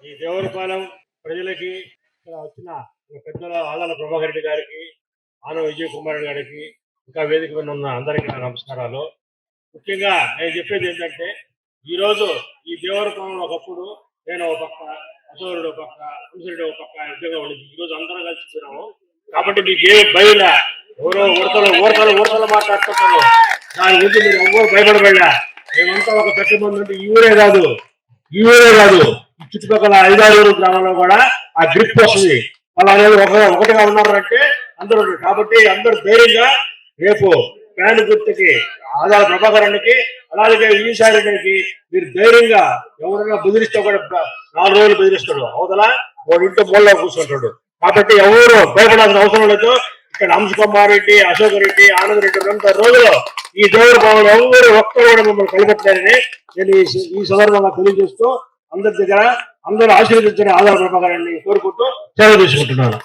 ఈ దేవరపాలెం ప్రజలకి ఇక్కడ వచ్చిన పెద్దల ఆదాల ప్రభాకర్ రెడ్డి గారికి, ఆన విజయ్ కుమార్ గారికి, ఇంకా వేదిక మీద ఉన్న అందరికీ నా నమస్కారాలు. ముఖ్యంగా నేను చెప్పేది ఏంటంటే, ఈరోజు ఈ దేవరపాలెంలో ఒకప్పుడు నేను ఒక పక్క, అశోకుడు ఒక పక్క, హంసరెడ్డి ఒక పక్క యుద్ధంగా ఉండేది. ఈరోజు అందరం కలిసిపోయినాము. కాబట్టి మీకు ఏ భయం ఎవరో ఊరతలు మాట్లాడుతుంటారు. దాని గురించి మీరు ఎవరు భయపడబడ్డా. మేమంతా ఒక పెద్ద మంది అంటే ఈ ఊరే కాదు చుట్టుపక్కల 5-6 గ్రామాల్లో కూడా ఆ గ్రిప్ వస్తుంది. వాళ్ళు అనేది ఒకటిగా ఉన్నారంటే అందరూ. కాబట్టి అందరూ ధైర్యంగా రేపు ఫ్యాన్ గుర్తుకి ఆదాల ప్రభాకరానికి అలాగే ఈసారికి మీరు ధైర్యంగా ఎవరైనా బెదిరిస్తే కూడా 4 రోజులు బెదిరిస్తాడు. అవతల వాడు ఇంట్లో మూలలో కూర్చుంటాడు. కాబట్టి ఎవరు భయపడాల్సిన అవసరం లేదు. ఇక్కడ హంసకుమార్ రెడ్డి, అశోక్ రెడ్డి, ఆనంద్ రెడ్డి 2 రోజులు ఈ దేవుడి భవన్ ఎవరు ఒక్కరు కూడా మిమ్మల్ని కలిపెట్టారని నేను ఈ సందర్భంగా తెలియజేస్తూ అందరి దగ్గర అందరూ ఆశీర్వదించిన ఆదాల ప్రభాకరాన్ని కోరుకుంటూ సెలవు తీసుకుంటున్నాను.